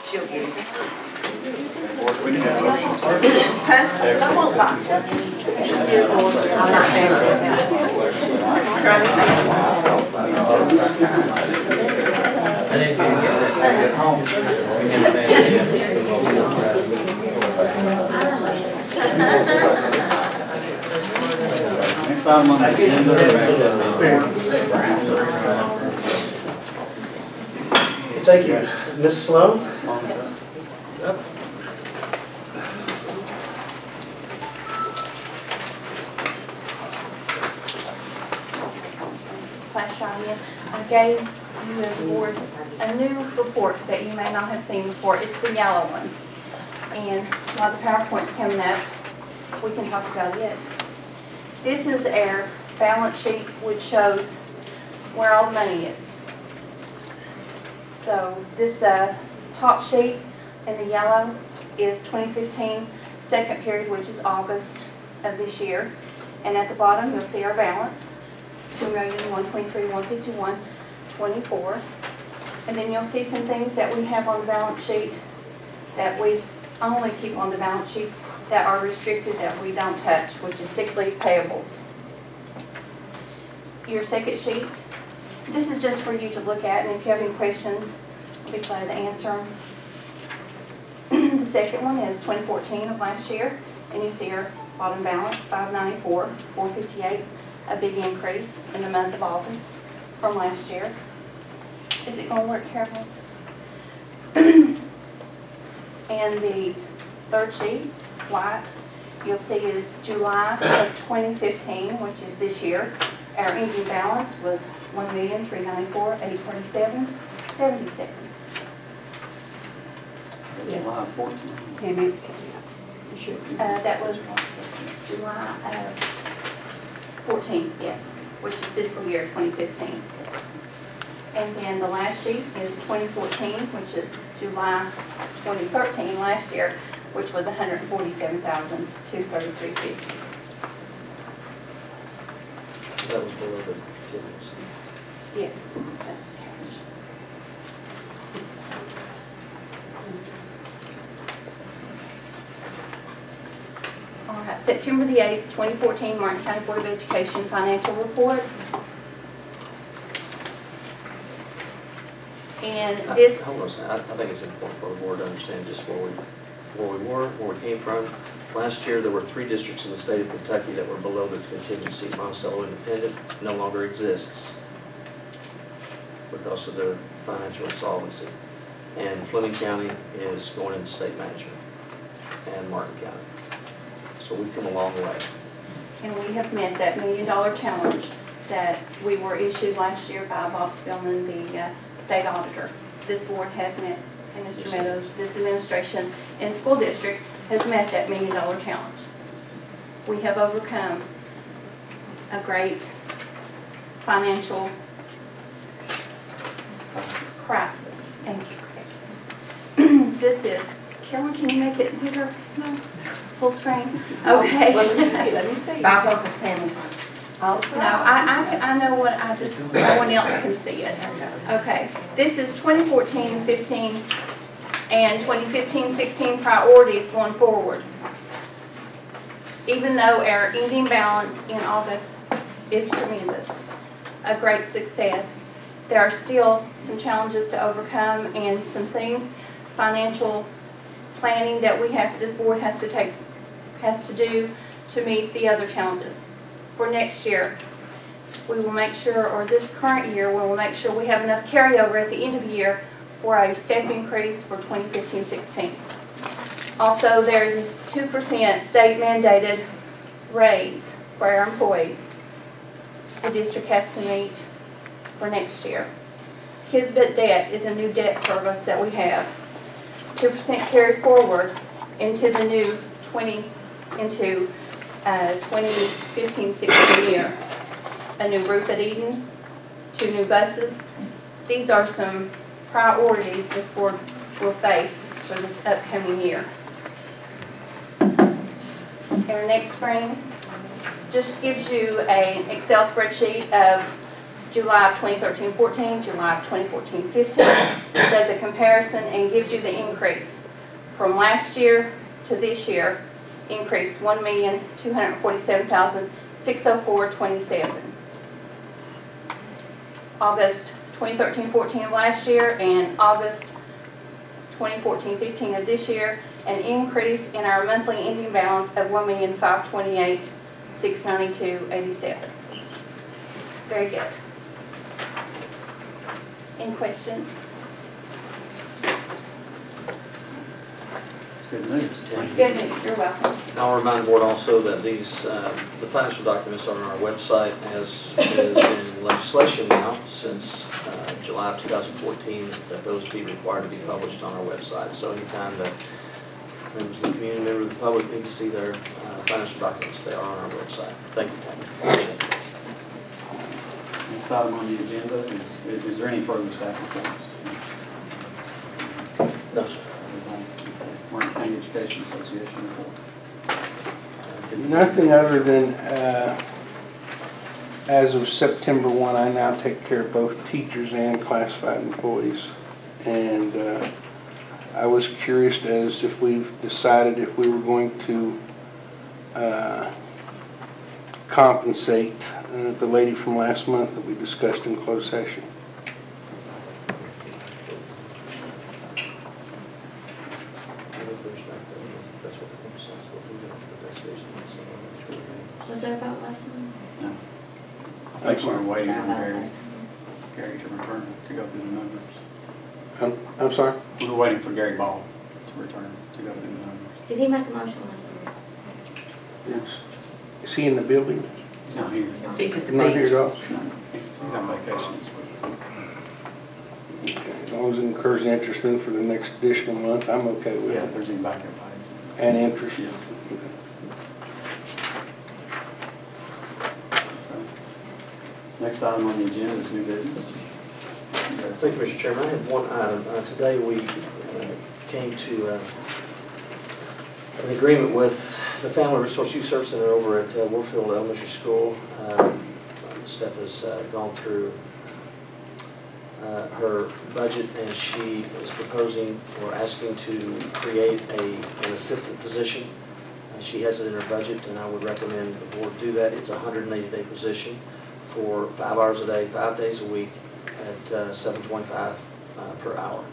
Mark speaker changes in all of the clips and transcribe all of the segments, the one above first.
Speaker 1: She'll get it.
Speaker 2: We need a motion.
Speaker 1: I won't lie to you. I'm not
Speaker 3: I didn't get that at home.
Speaker 2: Next item on the agenda is
Speaker 4: Thank you. Ms. Sloan?
Speaker 5: Last time I gave you as a board a new report that you may not have seen before. It's the yellow ones. And while the PowerPoint's coming up, we can talk about it. This is our balance sheet which shows where all the money is. So this top sheet in the yellow is 2015 second period, which is August of this year. And at the bottom you'll see our balance. $2,123,151.24, and then you'll see some things that we have on the balance sheet that we only keep on the balance sheet that are restricted, that we don't touch, which is sick leave payables. Your second sheet, this is just for you to look at, and if you have any questions, I'll be glad to answer them. The second one is 2014 of last year, and you see our bottom balance, $594,458. A big increase in the month of August from last year. Is it going to work, Carol? And the third sheet, white, you'll see is July of 2015, which is this year. Our ending balance was $1,394,847.77.
Speaker 2: July 14th.
Speaker 5: That was July of 14, yes, which is fiscal year 2015. And then the last sheet is 2014, which is July 2013 last year, which was $147,233.50.
Speaker 4: That was below the contingency.
Speaker 5: Yes, that's cash. All right, September the 8th, 2014, Martin County Board of Education financial report. And this...
Speaker 4: Hold on a second. I think it's important for the board to understand just where we were, where we came from. Last year, there were 3 districts in the state of Kentucky that were below the contingency. Monticello Independent no longer exists because of their financial insolvency. And Fleming County is going into state management, and Martin County. So we've come a long way.
Speaker 5: And we have met that $1 million challenge that we were issued last year by Bob Spillman, the state auditor. This board has met, and Mr. Meadows, this administration and school district has met that $1 million challenge. We have overcome a great financial crisis. And this is, Carolyn, can you make it bigger? No. Full screen? Okay.
Speaker 1: Well, let me see. Bifocus camera.
Speaker 5: No, I know what, no one else can see it. Okay. This is 2014-15 and 2015-16 priorities going forward. Even though our ending balance in August is tremendous, a great success, there are still some challenges to overcome and some things, financial planning that this board has to do to meet the other challenges. For next year, we will make sure, or this current year, we will make sure we have enough carryover at the end of the year for a step increase for 2015-16. Also, there is a 2% state mandated raise for our employees the district has to meet for next year. Kisbet Debt is a new debt service that we have. 2% carried forward into the new 2015-16 year. A new roof at Eden, 2 new buses. These are some priorities this board will face for this upcoming year. Our next screen just gives you an Excel spreadsheet of July of 2013-14, July of 2014-15, It does a comparison and gives you the increase from last year to this year, increase 1,247,604.27. August 2013-14 of last year and August 2014-15 of this year, an increase in our monthly ending balance of 1,528,692.87. Very good. Any questions?
Speaker 2: Good news.
Speaker 5: Good news, you're welcome.
Speaker 4: I'll remind the board also that these, the financial documents are on our website, as is in legislation now since July of 2014, that those be required to be published on our website. So anytime that members of the community, members of the public need to see their financial documents, they are on our website. Thank you, Tammy.
Speaker 2: Next item on the agenda is there any further staff reports?
Speaker 4: No, sir.
Speaker 2: Warren County Education Association report.
Speaker 6: Nothing other than, as of September 1, I now take care of both teachers and classified employees. And I was curious as if we've decided if we were going to compensate the lady from last month that we discussed in closed session.
Speaker 1: Was there a vote last month?
Speaker 2: No. I think we're waiting on Gary to return to go through the numbers.
Speaker 6: I'm sorry?
Speaker 2: We were waiting for Gary Ball to return to go through the numbers.
Speaker 1: Did he make a motion last month?
Speaker 6: Yes. Is he in the building?
Speaker 2: He's not here.
Speaker 1: He's at
Speaker 6: Not here at all?
Speaker 2: He's on vacation this week.
Speaker 6: Okay. As long as it incurs interest in for the next additional month, I'm okay with
Speaker 2: Yeah,
Speaker 6: it.
Speaker 2: there's any backup pay.
Speaker 6: And interest?
Speaker 2: Yes.
Speaker 6: Okay.
Speaker 2: Next item on the agenda is new business.
Speaker 4: Thank you, Mr. Chairman. I have one item. Today we came to an agreement with the Family Resource Youth Service Center over at Warfield Elementary School. Sept has gone through her budget, and she is proposing or asking to create an assistant position. She has it in her budget, and I would recommend the board do that. It's a 180-day position for 5 hours a day, 5 days a week at $7.25 per hour.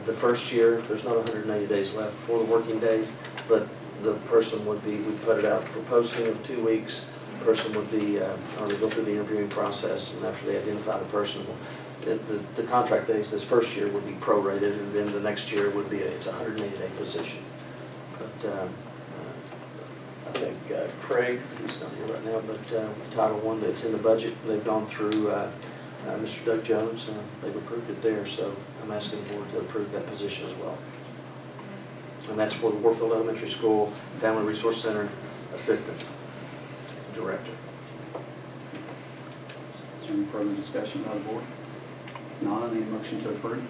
Speaker 4: The first year, there's not 180 days left for the working days, but the person would be, we put it out for posting of 2 weeks. The person would be, or they go through the interviewing process, and after they identify the person, the contract days this first year would be prorated, and then the next year would be, it's a 180-day position. But I think Craig, he's not here right now, but Title I that's in the budget, they've gone through Mr. Doug Jones, they've approved it there, so I'm asking the board to approve that position as well. And that's for the Warfield Elementary School Family Resource Center Assistant Director.
Speaker 2: Is there any further discussion by the board? If not, I need a motion to approve.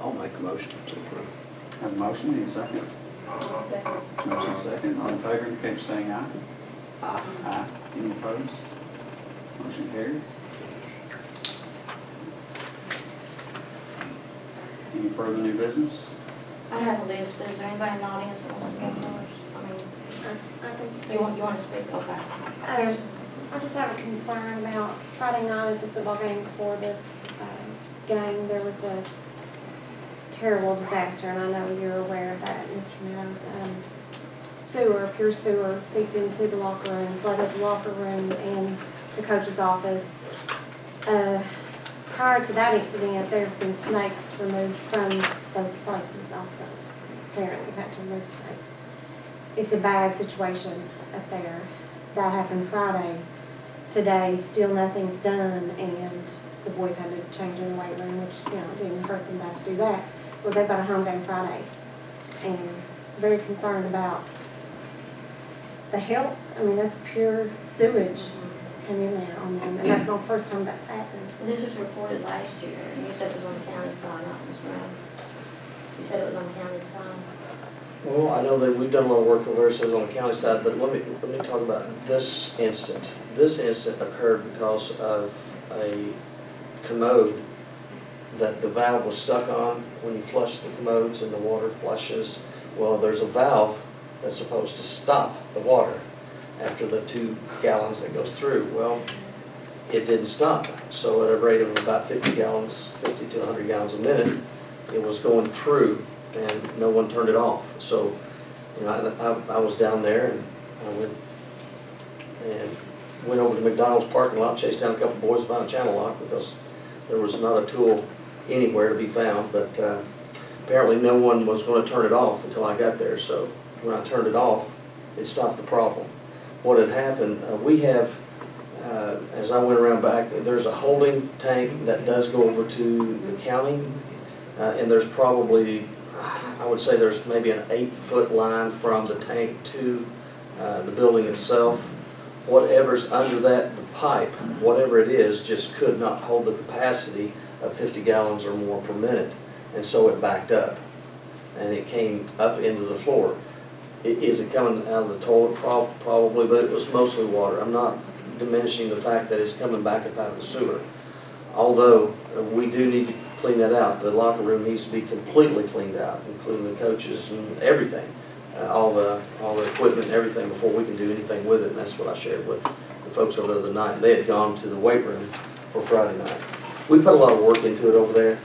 Speaker 3: I'll make a motion to approve.
Speaker 2: Have a motion, need a second? Motion second, all in favor, indicate by saying aye.
Speaker 3: Aye.
Speaker 2: Aye. Any opposed? Motion carries. Any further new business?
Speaker 1: I have a list, but is there anybody in the audience that wants to go first? I mean,
Speaker 7: I can speak.
Speaker 1: you want to speak? Okay.
Speaker 7: I just have a concern about Friday night at the football game before the game. There was a terrible disaster, and I know you're aware of that, Mr. Meadows. Pure sewer seeped into the locker room, flooded the locker room and the coach's office. Prior to that incident, there have been snakes removed from those places also. Parents have had to remove snakes. It's a bad situation up there. That happened Friday. Today, still nothing's done, and the boys had to change in the weight room, which, it didn't hurt them bad to do that. Well, they've got a home game Friday, and very concerned about the health. I mean, that's pure sewage coming in there on them, and that's not the first time that's happened.
Speaker 1: This was reported last year, and you said it was on the county side, not Ms. Brown. You said it was on the county side.
Speaker 4: Well, I know that we've done a lot of work over there, it says on the county side, but let me talk about this incident. This incident occurred because of a commode that the valve was stuck on when you flush the commodes and the water flushes. Well, there's a valve that's supposed to stop the water after the 2 gallons that goes through. Well, it didn't stop. So at a rate of about 50 to 100 gallons a minute, it was going through and no one turned it off. So, you know, I was down there and I went over to McDonald's parking lot, chased down a couple boys to find a channel lock because there was not a tool anywhere to be found. But apparently no one was going to turn it off until I got there. So when I turned it off, it stopped the problem. What had happened, we have, as I went around back, there's a holding tank that does go over to the county, and there's probably, I would say there's maybe an 8-foot line from the tank to the building itself. Whatever's under that, the pipe, whatever it is, just could not hold the capacity of 50 gallons or more per minute, and so it backed up, and it came up into the floor. Is it coming out of the toilet? Probably, but it was mostly water. I'm not diminishing the fact that it's coming back up out of the sewer. Although we do need to clean that out. The locker room needs to be completely cleaned out, including the coaches and everything, all the equipment and everything before we can do anything with it. And that's what I shared with the folks over the other night. They had gone to the weight room for Friday night. We put a lot of work into it over there.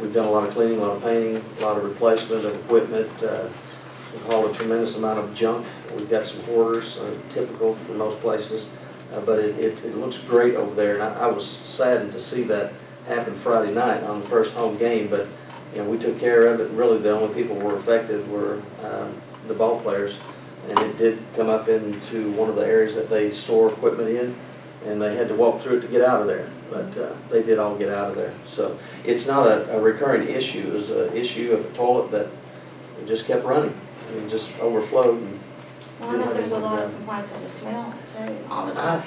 Speaker 4: We've done a lot of cleaning, a lot of painting, a lot of replacement of equipment. We've hauled a tremendous amount of junk. We've got some hoarders, typical for most places, but it looks great over there. And I was saddened to see that happen Friday night on the first home game, but you know, we took care of it. Really, the only people who were affected were the ball players, and it did come up into one of the areas that they store equipment in, and they had to walk through it to get out of there. But they did all get out of there. So it's not a recurring issue. It was an issue of the toilet that it just kept running. It just overflowed. And
Speaker 8: well, I know there's a lot of complaints of the smell too, all the time.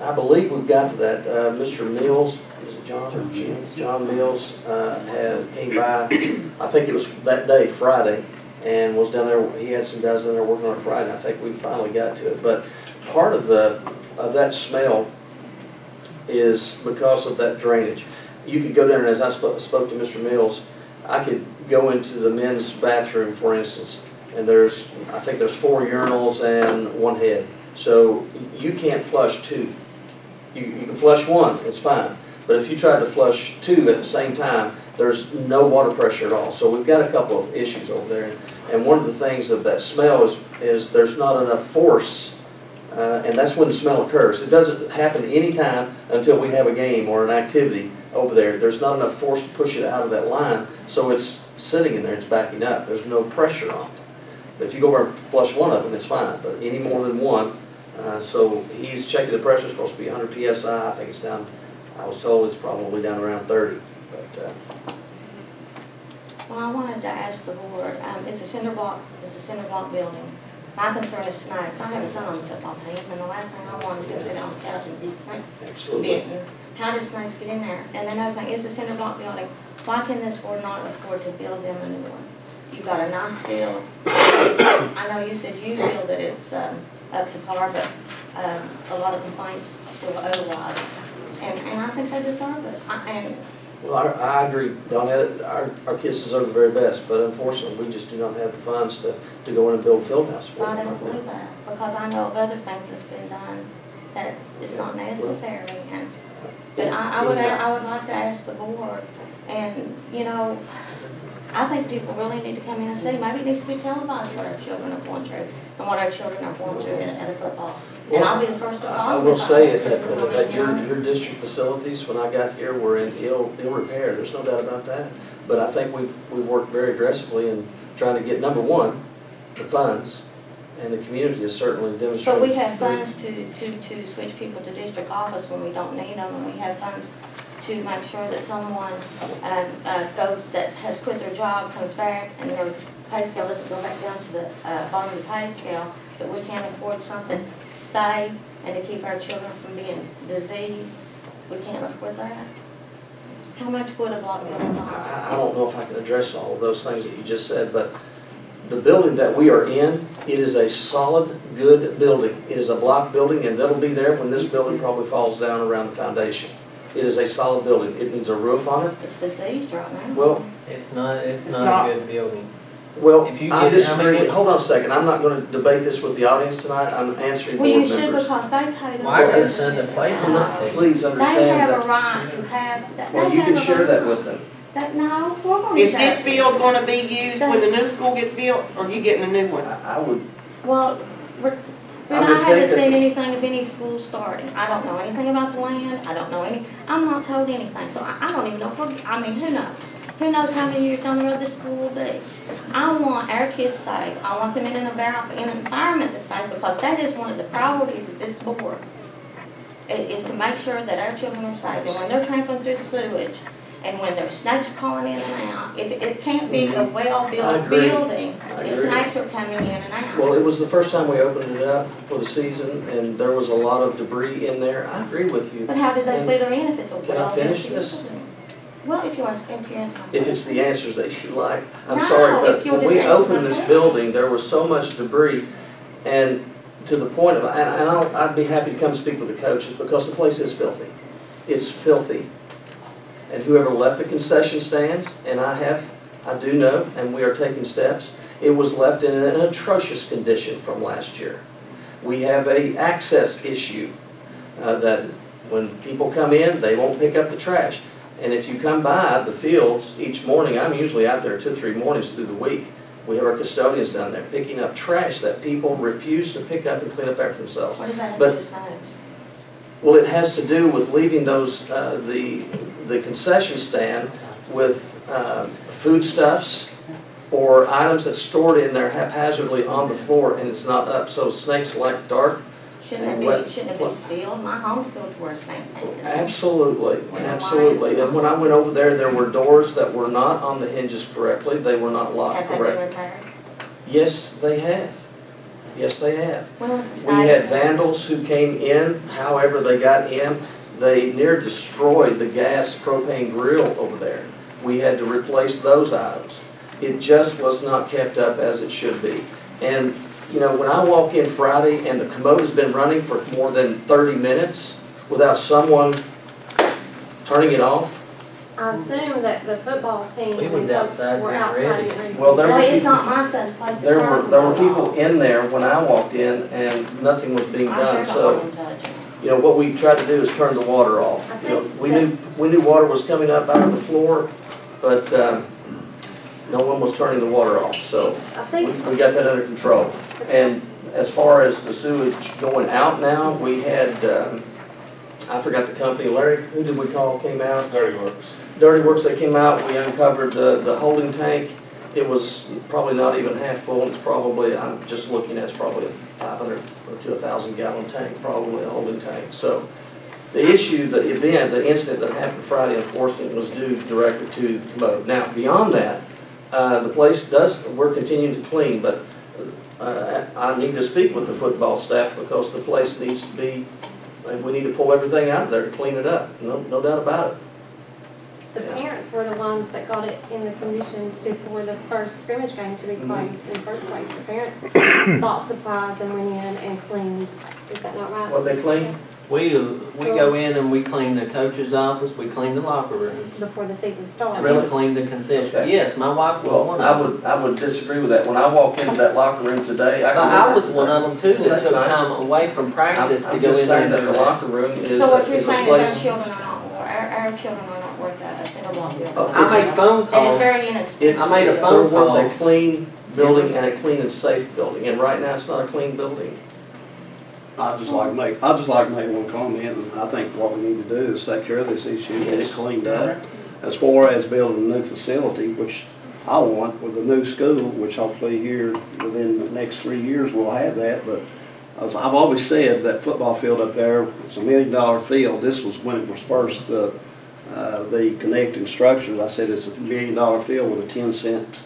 Speaker 4: I believe we've got to that. Mr. Mills, is it John or Jim? John Mills came by, I think it was that day, Friday, and was down there. He had some guys down there working on it Friday. I think we finally got to it. But part of that smell is because of that drainage. You could go down and as I spoke to Mr. Mills, I could go into the men's bathroom, for instance, and I think there's 4 urinals and 1 head. So you can't flush 2. You can flush 1, it's fine. But if you try to flush 2 at the same time, there's no water pressure at all. So we've got a couple of issues over there. And one of the things of that smell is there's not enough force, and that's when the smell occurs. It doesn't happen any time until we have a game or an activity over there. There's not enough force to push it out of that line, so it's sitting in there, it's backing up. There's no pressure on it. But if you go over and flush 1 of them, it's fine, but any more than 1, so he's checking the pressure, it's supposed to be 100 PSI, I think it's down, I was told it's probably down around 30. But,
Speaker 8: well, I wanted to ask the board, it's a cinder block building. My concern is snakes. I have a son on the football team, and the last thing I want is him to sit on the couch and be snake bitten. How did snakes get in there? And another thing, it's a cinder block building. Why can this board not afford to build them a new one? You've got a nice field. I know you said you feel that it's up to par, but a lot of complaints feel otherwise. And I think they deserve it.
Speaker 4: well, I agree, Donette. Our kids deserve the very best, but unfortunately, we just do not have the funds to go in and build a field house for
Speaker 8: I
Speaker 4: them.
Speaker 8: don't believe that, because I know of other things that's been done that it's not necessary. But I would like to ask the board, and you know, I think people really need to come in and see. Maybe it needs to be televised what our children are going through and what our children are going through at a football. And
Speaker 4: Well,
Speaker 8: I'll be the first to call.
Speaker 4: I will say that your district facilities, when I got here, were in ill repair. There's no doubt about that. But I think we've worked very aggressively in trying to get, number one, the funds, and the community has certainly demonstrated.
Speaker 8: But we have funds to switch people to district office when we don't need them, and we have funds to make sure that someone that has quit their job comes back and their pay scale doesn't go back down to the bottom of the pay scale, that we can't afford something safe and to keep our children from being diseased. We can't afford that. How much would a block building cost?
Speaker 4: I don't know if I can address all of those things that you just said, but the building that we are in, it is a solid, good building. It is a block building, and that'll be there when this building probably falls down around the foundation. It is a solid building. It needs a roof on it.
Speaker 8: It's deceased right now.
Speaker 4: Well,
Speaker 3: It's not
Speaker 1: not.
Speaker 3: a good building.
Speaker 4: well,
Speaker 3: If you
Speaker 4: I
Speaker 3: get- I mean,
Speaker 4: disagree.
Speaker 3: it's-
Speaker 4: Hold on a second. I'm not gonna debate this with the audience tonight. I'm answering
Speaker 8: Well,
Speaker 4: board
Speaker 8: you should
Speaker 4: members.
Speaker 8: because they pay the.
Speaker 3: Well, I got a son that plays for that team.
Speaker 4: Please
Speaker 8: They
Speaker 4: understand
Speaker 8: have
Speaker 4: that.
Speaker 8: a right to have, that.
Speaker 4: Well,
Speaker 8: they
Speaker 4: you can
Speaker 8: have a
Speaker 4: share that
Speaker 8: right.
Speaker 4: with them.
Speaker 8: That, no, we're gonna
Speaker 1: Is
Speaker 8: share
Speaker 1: this
Speaker 8: it.
Speaker 1: field gonna be used when the new school gets built, or are you getting a new one?
Speaker 4: I would,
Speaker 8: Well, but
Speaker 4: I
Speaker 8: I
Speaker 4: would think
Speaker 8: haven't
Speaker 4: that-
Speaker 8: seen anything of any school starting. I don't know anything about the land, I don't know I'm not told anything, so I don't even know I mean, who knows? Who knows how many years down the road this school will be? I want our kids safe, I want them in an environment that's safe, because that is one of the priorities of this board. Is to make sure that our children are safe, and when they're trampling through sewage, and when there's snakes crawling in and out, if it can't be a
Speaker 4: I
Speaker 8: well-built
Speaker 4: agree.
Speaker 8: building,
Speaker 4: I
Speaker 8: if
Speaker 4: agree.
Speaker 8: snakes are coming in and out.
Speaker 4: well, it was the first time we opened it up for the season, and there was a lot of debris in there. I agree with you.
Speaker 8: But how did they
Speaker 4: And
Speaker 8: slither in if it's a
Speaker 4: can I
Speaker 8: well-built
Speaker 4: finish
Speaker 8: building?
Speaker 4: this?
Speaker 8: Well, if you answer my
Speaker 4: If it's the answers that you like. I'm
Speaker 8: No,
Speaker 4: sorry,
Speaker 8: if
Speaker 4: but
Speaker 8: you'll
Speaker 4: when
Speaker 8: just
Speaker 4: we
Speaker 8: answer
Speaker 4: opened
Speaker 8: my
Speaker 4: this
Speaker 8: question.
Speaker 4: building, there was so much debris, and to the point of, I'd be happy to come speak with the coaches, because the place is filthy. It's filthy. And whoever left the concession stands, and I do know, and we are taking steps, it was left in an atrocious condition from last year. We have a access issue, that when people come in, they won't pick up the trash. And if you come by the fields each morning, I'm usually out there 2 or 3 mornings through the week. We have our custodians down there picking up trash that people refuse to pick up and clean up after themselves.
Speaker 8: What does that have
Speaker 4: But-
Speaker 8: to do with snakes?
Speaker 4: Well, it has to do with leaving those, the concession stand with foodstuffs or items that's stored in there haphazardly on the floor, and it's not up. So snakes like dark.
Speaker 8: Shouldn't it be sealed? My home's sealed where it's maintained.
Speaker 4: Absolutely, absolutely. And when I went over there, there were doors that were not on the hinges correctly. They were not locked
Speaker 8: Have they been
Speaker 4: correctly.
Speaker 8: repaired?
Speaker 4: Yes, they have. Yes, they have.
Speaker 8: When was the
Speaker 4: We had
Speaker 8: siding?
Speaker 4: vandals who came in, however they got in, they near destroyed the gas propane grill over there. We had to replace those items. It just was not kept up as it should be. And, you know, when I walk in Friday and the commode has been running for more than 30 minutes without someone turning it off,
Speaker 7: I assume that the football team
Speaker 3: We
Speaker 7: and
Speaker 3: was outside
Speaker 7: were
Speaker 3: getting
Speaker 7: outside
Speaker 3: ready.
Speaker 7: getting ready.
Speaker 4: Well, there
Speaker 8: No,
Speaker 4: were
Speaker 8: it's
Speaker 4: people-
Speaker 8: not my son's place to
Speaker 4: there
Speaker 8: turn
Speaker 4: were
Speaker 8: the
Speaker 4: people
Speaker 8: ball
Speaker 4: in there when I walked in, and nothing was being
Speaker 8: off. I
Speaker 4: done.
Speaker 8: sure
Speaker 4: So,
Speaker 8: don't want them touching.
Speaker 4: you know, what we tried to do is turn the water off.
Speaker 7: I
Speaker 4: You know,
Speaker 7: think
Speaker 4: we knew water was coming up out of the floor, but no one was turning the water off. So
Speaker 7: I think,
Speaker 4: we got that under control. And as far as the sewage going out now, we had, I forgot the company, Larry, who did we call, came out?
Speaker 9: Dirty Works.
Speaker 4: Dirty Works, they came out, we uncovered the holding tank. It was probably not even half full, it's probably, I'm just looking at, it's probably a 500 to 1,000 gallon tank, probably a holding tank. So the issue, the event, the incident that happened Friday, unfortunately, was due directly to the commode. Now, beyond that, the place we're continuing to clean, but I need to speak with the football staff because the place needs to be, we need to pull everything out of there to clean it up, no doubt about it.
Speaker 7: the parents were the ones that got it in the condition for the first scrimmage game to be played in the first place. The parents bought supplies and went in and cleaned. Is that not right?
Speaker 4: What they clean?
Speaker 3: We go in and we clean the coach's office, we clean the locker room,
Speaker 7: Before the season started.
Speaker 3: and we clean the concession.
Speaker 4: Okay.
Speaker 3: Yes, my wife was
Speaker 4: Well,
Speaker 3: one of them.
Speaker 4: I would disagree with that. When I walk into that locker room today,
Speaker 3: I was one of them too
Speaker 4: Well,
Speaker 3: that
Speaker 4: that's
Speaker 3: took
Speaker 4: nice.
Speaker 3: time away from practice to
Speaker 4: I'm
Speaker 3: go
Speaker 4: just
Speaker 3: in there
Speaker 4: saying
Speaker 3: and
Speaker 4: that
Speaker 3: do
Speaker 4: the
Speaker 3: that.
Speaker 4: locker room is
Speaker 8: So what you're
Speaker 4: a
Speaker 8: saying is our
Speaker 4: place.
Speaker 8: children are not, our children are not worth a cinder block building.
Speaker 4: Oh,
Speaker 3: I made phone
Speaker 8: And it's
Speaker 3: calls.
Speaker 8: very inexpensive.
Speaker 3: I made a
Speaker 4: They're
Speaker 3: phone
Speaker 4: worth
Speaker 3: call.
Speaker 4: a clean building and a clean and safe building, and right now it's not a clean building.
Speaker 9: I'd just like to make one comment, and I think what we need to do is take care of this issue, get it
Speaker 4: Yes.
Speaker 9: cleaned up. As far as building a new facility, which I want with a new school, which hopefully here within the next 3 years we'll have that, but as I've always said, that football field up there, it's $1 million field. This was when it was first, the connecting structures, I said it's $1 million field with a 10-cent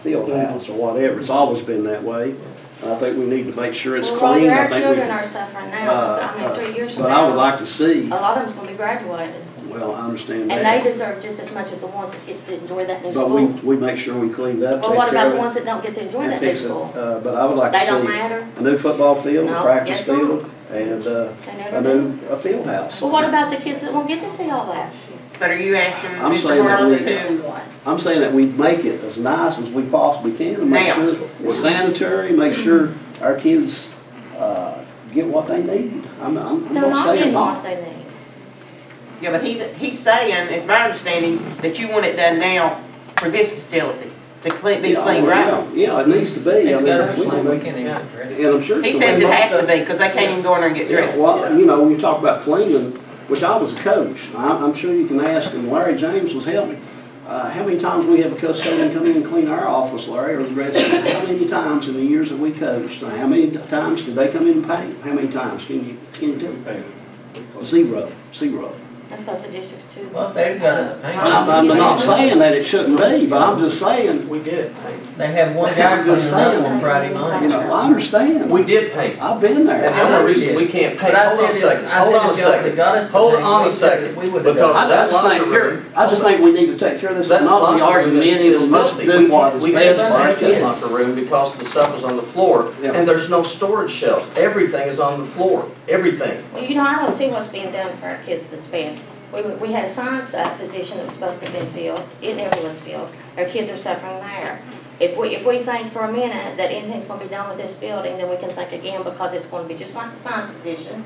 Speaker 9: field house or whatever. It's always been that way. And I think we need to make sure it's
Speaker 8: Well,
Speaker 9: clean.
Speaker 8: Roger,
Speaker 9: I
Speaker 8: our
Speaker 9: think
Speaker 8: children
Speaker 9: we-
Speaker 8: are suffering now, I mean, 3 years from now.
Speaker 9: But I would like to see,
Speaker 8: A lot of them's gonna be graduated.
Speaker 9: well, Well, I understand
Speaker 8: And
Speaker 9: that.
Speaker 8: they deserve just as much as the ones that get to enjoy that new
Speaker 9: But
Speaker 8: school.
Speaker 9: we make sure we cleaned up,
Speaker 8: Well,
Speaker 9: take
Speaker 8: what
Speaker 9: care
Speaker 8: about
Speaker 9: of
Speaker 8: the
Speaker 9: it,
Speaker 8: ones that don't get to enjoy
Speaker 9: and
Speaker 8: that new
Speaker 9: fix it.
Speaker 8: school?
Speaker 9: But I would like
Speaker 8: They
Speaker 9: to
Speaker 8: don't
Speaker 9: see
Speaker 8: matter?
Speaker 9: a new football field, a
Speaker 8: No,
Speaker 9: practice
Speaker 8: yes, ma'am.
Speaker 9: field, and
Speaker 8: They never
Speaker 9: a
Speaker 8: do.
Speaker 9: new field house.
Speaker 8: Well, what about the kids that won't get to see all that?
Speaker 1: But are you asking
Speaker 9: I'm
Speaker 1: Mr.
Speaker 9: saying that
Speaker 1: Morales
Speaker 9: we-
Speaker 1: to?
Speaker 9: I'm saying that we make it as nice as we possibly can and make
Speaker 1: Now.
Speaker 9: sure it's sanitary, make sure our kids, get what they need. I'm
Speaker 8: They're
Speaker 9: not
Speaker 8: not
Speaker 9: saying
Speaker 8: getting
Speaker 9: not.
Speaker 8: what they need.
Speaker 1: Yeah, but he's saying, it's my understanding, that you want it done now for this facility, to be
Speaker 9: Yeah,
Speaker 1: clean,
Speaker 9: well,
Speaker 1: right?
Speaker 9: Yeah, it needs to be. I
Speaker 3: It's
Speaker 9: mean,
Speaker 3: gotta be
Speaker 9: we-
Speaker 3: clean, we can't even address it.
Speaker 9: And I'm sure.
Speaker 1: He
Speaker 9: it's
Speaker 1: says
Speaker 9: the
Speaker 1: it
Speaker 9: way
Speaker 1: has
Speaker 9: most
Speaker 1: to be, because they can't even go in there and get
Speaker 9: Yeah,
Speaker 1: dressed.
Speaker 9: well, you know, when you talk about cleaning, which I was a coach, I'm sure you can ask, and Larry James was helping. How many times we have a custodian come in and clean our office, Larry, or the rest of it? How many times in the years that we coached? How many times did they come in and paint? How many times? Can you tell me? Zero.
Speaker 8: That's because the district's too.
Speaker 3: Well, if they've got us painted.
Speaker 9: I'm not saying that it shouldn't be, but I'm just saying,
Speaker 4: We did
Speaker 3: They have one guy cleaning it up on Friday night.
Speaker 9: you know, I understand.
Speaker 4: We did paint.
Speaker 9: I've been
Speaker 4: And
Speaker 9: there.
Speaker 4: the only reason we can't paint,
Speaker 3: But I
Speaker 4: hold on a
Speaker 3: said if-
Speaker 4: second,
Speaker 3: I
Speaker 4: hold
Speaker 3: said
Speaker 4: on a
Speaker 3: if y'all
Speaker 4: second.
Speaker 3: got us to
Speaker 4: Hold
Speaker 3: paint,
Speaker 4: on a
Speaker 3: we said
Speaker 4: second,
Speaker 3: we would've
Speaker 4: because
Speaker 3: done
Speaker 9: I
Speaker 4: that
Speaker 9: just think,
Speaker 4: locker room.
Speaker 9: I just think we need to take care of this,
Speaker 4: That
Speaker 9: and not be
Speaker 4: locker room is
Speaker 9: argumentative, and let's
Speaker 4: filthy.
Speaker 9: do what is
Speaker 4: We
Speaker 9: best
Speaker 4: can't
Speaker 9: for our
Speaker 4: paint that
Speaker 9: kids.
Speaker 4: locker room because the stuff is on the floor,
Speaker 9: Yeah.
Speaker 4: and there's no storage shelves. Everything is on the floor, everything.
Speaker 8: Well, you know, I don't see what's being done for our kids that's best. We had a science position that was supposed to have been filled. It never was filled. Our kids are suffering there. If we think for a minute that anything's going to be done with this building, then we can think again, because it's going to be just like the science position.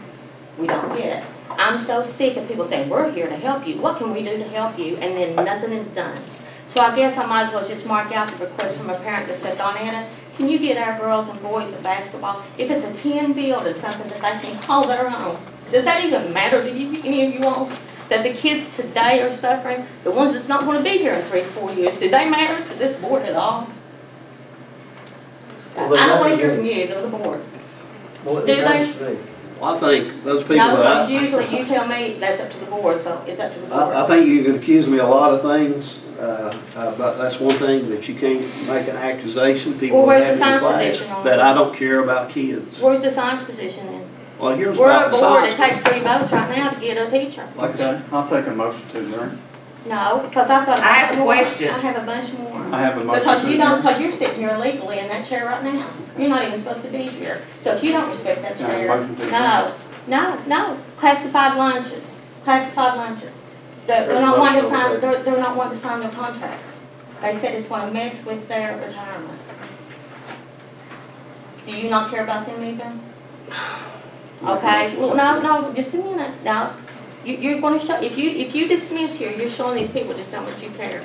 Speaker 8: We don't get it. I'm so sick of people saying, we're here to help you. What can we do to help you? And then nothing is done. So I guess I might as well just mark out the request from a parent that said, Donetta, can you get our girls and boys at basketball? If it's a 10 building, something that they can call their own. Does that even matter to you, any of you all? That the kids today are suffering, the ones that's not going to be here in 3 to 4 years, do they matter to this board at all?
Speaker 4: Well,
Speaker 8: I don't want to
Speaker 4: they
Speaker 8: hear
Speaker 4: do.
Speaker 8: from you, go to the board.
Speaker 4: Well, it
Speaker 8: Do they?
Speaker 4: matters to me.
Speaker 9: Well, I think those people
Speaker 8: No,
Speaker 9: that
Speaker 8: because usually you tell me that's up to the board, so it's up to the
Speaker 9: I
Speaker 8: board.
Speaker 9: think you can accuse me of a lot of things, but that's one thing that you can't make an accusation. People
Speaker 8: Well, where's
Speaker 9: have
Speaker 8: the
Speaker 9: in
Speaker 8: science
Speaker 9: class
Speaker 8: position on
Speaker 9: that
Speaker 8: it?
Speaker 9: I don't care about kids.
Speaker 8: Where's the science position then?
Speaker 9: Well, here's
Speaker 8: We're
Speaker 9: about
Speaker 8: a
Speaker 9: the
Speaker 8: board, it
Speaker 9: science.
Speaker 8: takes 3 votes right now to get a teacher.
Speaker 9: Like I
Speaker 2: Okay,
Speaker 9: said,
Speaker 2: I'll take a motion to adjourn.
Speaker 8: No, because I've got a
Speaker 1: I have
Speaker 8: bunch
Speaker 1: a
Speaker 8: more.
Speaker 1: question.
Speaker 8: I have a bunch more.
Speaker 2: I have a motion
Speaker 8: Because
Speaker 2: to
Speaker 8: you don't,
Speaker 2: adjourn.
Speaker 8: because you're sitting here illegally in that chair right now. You're not even supposed to be here. So if you don't respect that
Speaker 2: Can I have a
Speaker 8: chair,
Speaker 2: motion to
Speaker 8: no. Classified lunches, classified lunches. They're
Speaker 4: There's
Speaker 8: not
Speaker 4: a
Speaker 8: wanting to
Speaker 4: motion
Speaker 8: sign,
Speaker 4: over there.
Speaker 8: they're not wanting to sign their contracts. They said it's gonna mess with their retirement. Do you not care about them either? Okay, well, no, just a minute. Now, you're gonna show, if you dismiss here, you're showing these people just how much you care.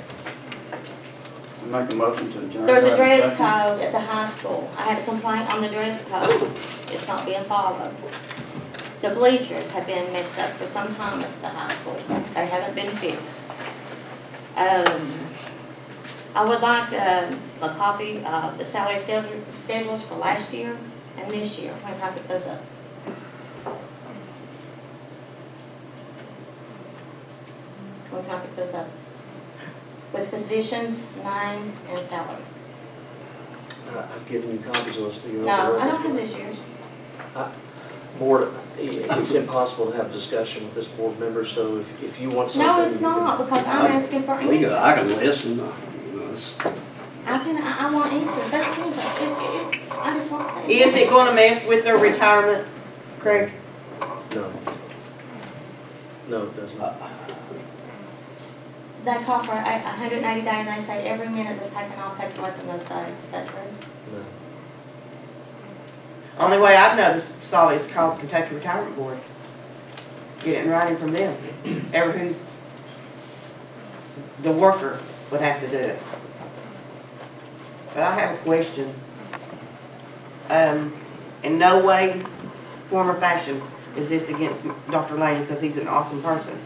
Speaker 2: I make a motion to adjourn.
Speaker 8: There's
Speaker 2: Do I
Speaker 8: a
Speaker 2: have
Speaker 8: dress
Speaker 2: second?
Speaker 8: code at the high school. I had a complaint on the dress code. It's not being followed. The bleachers have been messed up for some time at the high school. They haven't been fixed. I would like a copy of the salary schedules for last year and this year, when I put those up. When can I put those up? With positions, name, and salary.
Speaker 4: I've given you copies of those. So you
Speaker 8: No,
Speaker 4: know
Speaker 8: I don't have this year's.
Speaker 4: Board, it's impossible to have discussion with this board member, so if you want something.
Speaker 8: No, it's
Speaker 4: you can-
Speaker 8: not, because I'm asking for
Speaker 9: I
Speaker 8: answers.
Speaker 9: can listen, you know, it's.
Speaker 8: I want answers, that's it. I just want to say.
Speaker 1: Is it gonna mess with their retirement, Craig?
Speaker 4: No. No, it does not.
Speaker 8: They call for 180 days, and they say every minute that's taken off takes away from those days, is that true?
Speaker 4: No.
Speaker 1: Only way I've noticed, saw is called Kentucky Retirement Board. Get it in writing from them. Who's the worker would have to do it. But I have a question. In no way, form or fashion is this against Dr. Laney, because he's an awesome person.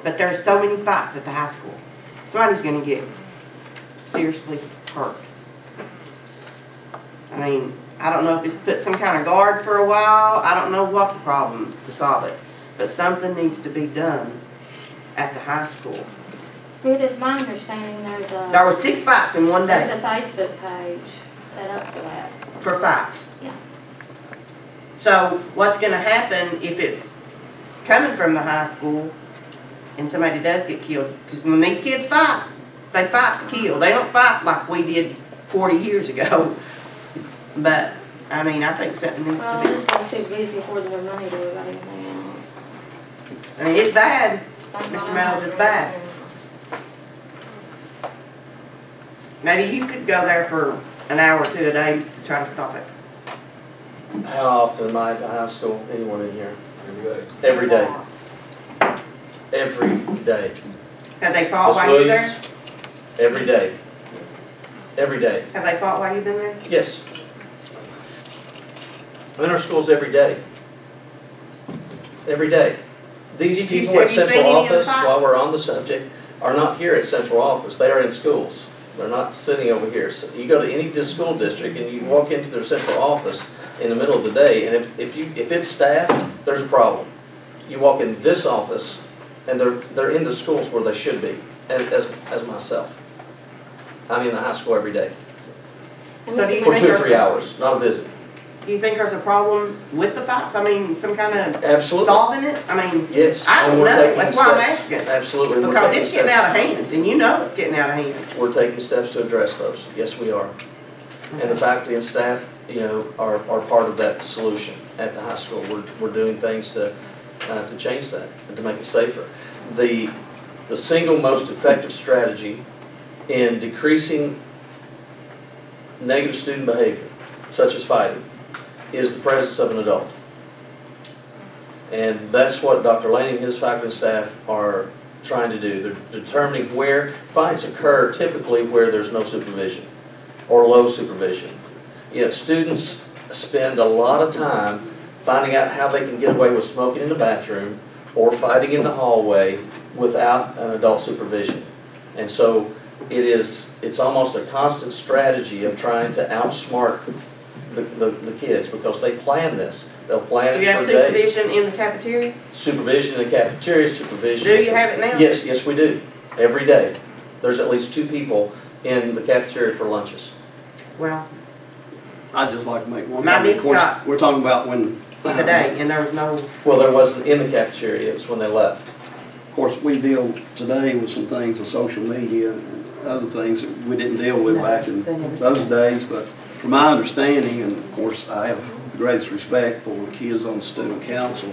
Speaker 1: But there's so many fights at the high school. Somebody's gonna get seriously hurt. I mean, I don't know if it's put some kind of guard for a while. I don't know what the problem to solve it. But something needs to be done at the high school.
Speaker 8: It is my understanding
Speaker 1: There were 6 fights in one
Speaker 8: there's
Speaker 1: day
Speaker 8: a Facebook page set up for that.
Speaker 1: for fights.
Speaker 8: Yeah.
Speaker 1: So what's gonna happen if it's coming from the high school and somebody does get killed, because when these kids fight, they fight to kill. They don't fight like we did 40 years ago. But, I mean, I think something needs
Speaker 8: Well,
Speaker 1: to be.
Speaker 8: this guy's too busy for their money to worry about anything else.
Speaker 1: I mean, it's bad.
Speaker 8: That's
Speaker 1: Mr.
Speaker 8: not
Speaker 1: Miles, it's bad. Maybe you could go there for an hour or two a day to try to stop it.
Speaker 4: How often am I at the high school? Anyone in here? Every day. Every day.
Speaker 1: Have they fought
Speaker 4: Miss
Speaker 1: while you're there?
Speaker 4: Williams? Every day. Every day.
Speaker 1: Have they fought while you've been there?
Speaker 4: Yes. I'm in our schools every day. Every day. These
Speaker 1: Did you-
Speaker 4: people at
Speaker 1: have you seen
Speaker 4: central
Speaker 1: any of the
Speaker 4: office,
Speaker 1: fights?
Speaker 4: while we're on the subject, are not here at central office. They are in schools. They're not sitting over here. So you go to any school district and you walk into their central office in the middle of the day, and if it's staffed, there's a problem. You walk in this office, and they're in the schools where they should be, as myself. I'm in the high school every day
Speaker 1: So do you
Speaker 4: for
Speaker 1: think
Speaker 4: 2 or
Speaker 1: there's
Speaker 4: 3 hours, not a visit.
Speaker 1: Do you think there's a problem with the fights? I mean, some kind of
Speaker 4: Absolutely.
Speaker 1: solving it? I mean,
Speaker 4: Yes.
Speaker 1: I don't
Speaker 4: and we're
Speaker 1: know.
Speaker 4: taking
Speaker 1: That's why I'm
Speaker 4: steps.
Speaker 1: asking.
Speaker 4: Absolutely. we're
Speaker 1: Because
Speaker 4: taking
Speaker 1: it's getting
Speaker 4: steps.
Speaker 1: out of hand, and you know it's getting out of hand.
Speaker 4: We're taking steps to address those. Yes, we are. And the faculty and staff, are part of that solution at the high school. We're doing things to change that and to make it safer. The single most effective strategy in decreasing negative student behavior, such as fighting, is the presence of an adult. And that's what Dr. Laney and his faculty and staff are trying to do. They're determining where fights occur, typically where there's no supervision or low supervision. Students spend a lot of time finding out how they can get away with smoking in the bathroom or fighting in the hallway without an adult supervision. And so it's almost a constant strategy of trying to outsmart the kids, because they plan this. They'll plan
Speaker 1: Do you
Speaker 4: it
Speaker 1: have
Speaker 4: for days.
Speaker 1: supervision in the cafeteria?
Speaker 4: Supervision in the cafeteria, supervision.
Speaker 1: Do you have it now?
Speaker 4: Yes, we do. Every day. There's at least 2 people in the cafeteria for lunches.
Speaker 1: Well,
Speaker 9: I'd just like to make one
Speaker 1: My
Speaker 9: comment. Of
Speaker 1: big
Speaker 9: course,
Speaker 1: Scott.
Speaker 9: we're talking about when,
Speaker 1: today, and there was no,
Speaker 4: Well, there wasn't in the cafeteria, it was when they left.
Speaker 9: of course, we deal today with some things of social media and other things that we didn't deal with
Speaker 1: No,
Speaker 9: back in
Speaker 1: they never
Speaker 9: those
Speaker 1: said.
Speaker 9: days. But from my understanding, and of course, I have the greatest respect for the kids on the student council,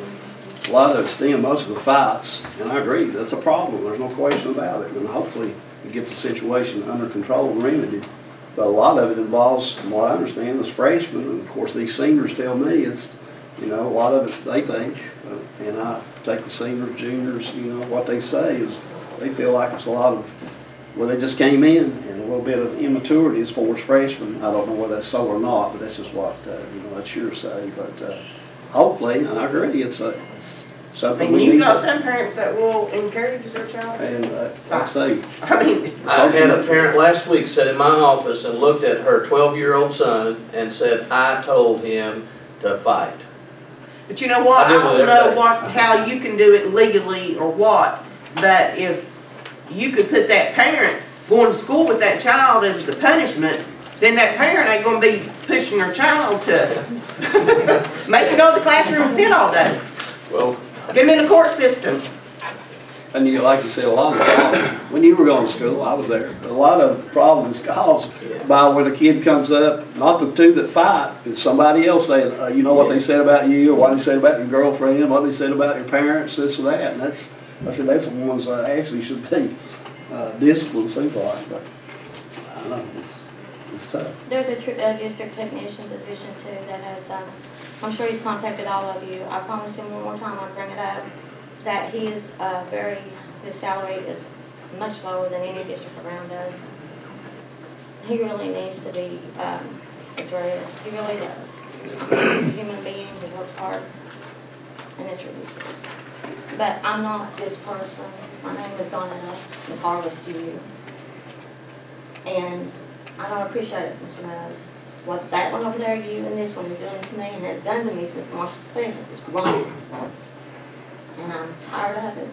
Speaker 9: a lot of it stem, most of the fights, and I agree, that's a problem, there's no question about it. And hopefully, it gets the situation under control and remedied. But a lot of it involves, from what I understand, is freshmen, and of course, these seniors tell me it's, a lot of it they think, and I take the seniors, juniors, what they say is they feel like it's a lot of, well, they just came in, and a little bit of immaturity as far as freshmen. I don't know whether that's so or not, but that's just what, that's your say. But hopefully, and I agree, it's something
Speaker 1: and
Speaker 9: we
Speaker 1: you
Speaker 9: need.
Speaker 1: got some parents that will encourage their child.
Speaker 9: And like I say,
Speaker 1: I mean,
Speaker 4: I had a parent last week sit in my office and looked at her 12-year-old son and said, I told him to fight.
Speaker 1: but you know what?
Speaker 4: I deal
Speaker 1: I
Speaker 4: with it
Speaker 1: don't
Speaker 4: every
Speaker 1: know
Speaker 4: day.
Speaker 1: how you can do it legally or what, but if you could put that parent going to school with that child as the punishment, then that parent ain't gonna be pushing their child to make them go to the classroom and sit all day.
Speaker 4: Well,
Speaker 1: Get them in the court system.
Speaker 9: and like you said, a lot of the problems, when you were going to school, I was there, a lot of the problems caused by when a kid comes up, not the 2 that fight, it's somebody else saying, what they said about you, or what they said about your girlfriend, what they said about your parents, this or that. And I said, that's the ones that actually should be disciplined, seems like, but I don't know, it's tough.
Speaker 8: There's a district technician position too that has, I'm sure he's contacted all of you. I promised him one more time I'd bring it up, that he is his salary is much lower than any district around us. He really needs to be addressed. He really does. He's a human being, he works hard, and it's ridiculous. But I'm not this person. My name is Donna, Miss Harvest to you. And I don't appreciate it, Mr. Meadows. What that one over there, you and this one are doing to me and has done to me since March the 7th is wrong. And I'm tired of it.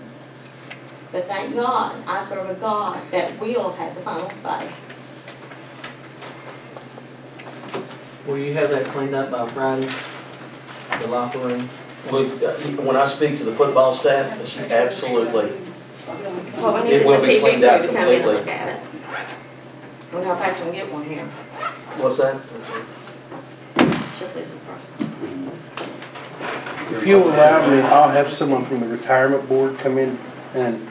Speaker 8: But thank God, I serve a God that will have the final say.
Speaker 3: Will you have that cleaned up by Friday? The locker room?
Speaker 4: When I speak to the football staff, absolutely.
Speaker 8: Well, we need
Speaker 4: It will
Speaker 8: the
Speaker 4: be
Speaker 8: TV crew
Speaker 4: cleaned up
Speaker 8: to come in and
Speaker 4: completely.
Speaker 8: look at it. I wonder how fast we can get one here.
Speaker 4: What's that?
Speaker 8: She'll please some first.
Speaker 6: If you'll allow me, I'll have someone from the retirement board come in and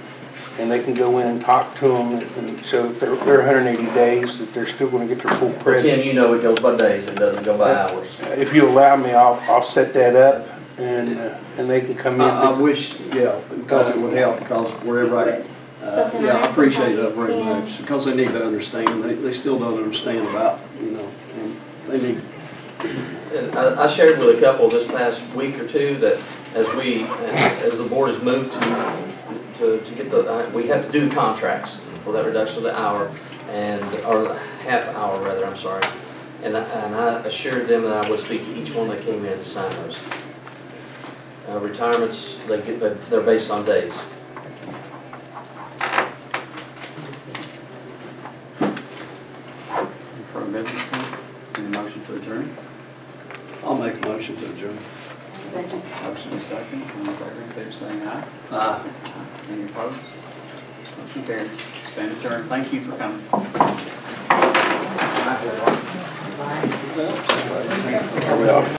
Speaker 6: they can go in and talk to them and show if they're 180 days, that they're still gonna get their full
Speaker 4: Well,
Speaker 6: credit.
Speaker 4: Tim, you know it goes by days, it doesn't go by hours.
Speaker 6: If you allow me, I'll set that up and they can come
Speaker 9: I
Speaker 6: in.
Speaker 9: wish, yeah, because it would help, because wherever
Speaker 8: So can I
Speaker 9: yeah, I
Speaker 8: ask
Speaker 9: appreciate
Speaker 8: them
Speaker 9: that very
Speaker 8: if they
Speaker 9: much, because they need to understand, they still don't understand about, and they need.
Speaker 4: And I shared with a couple this past week or two that as the board has moved to get we have to do the contracts for that reduction of the hour or half hour rather, I'm sorry. And I assured them that I would speak to each one that came in to sign those. Retirements, they're based on days.
Speaker 2: For a business plan, any motion to adjourn?
Speaker 9: I'll make a motion to adjourn.
Speaker 2: Motion is second, all in favor, indicate by saying aye.
Speaker 9: Aye.
Speaker 2: Any opposed? Motion carries. Stand adjourned. Thank you for coming.
Speaker 6: Are we off?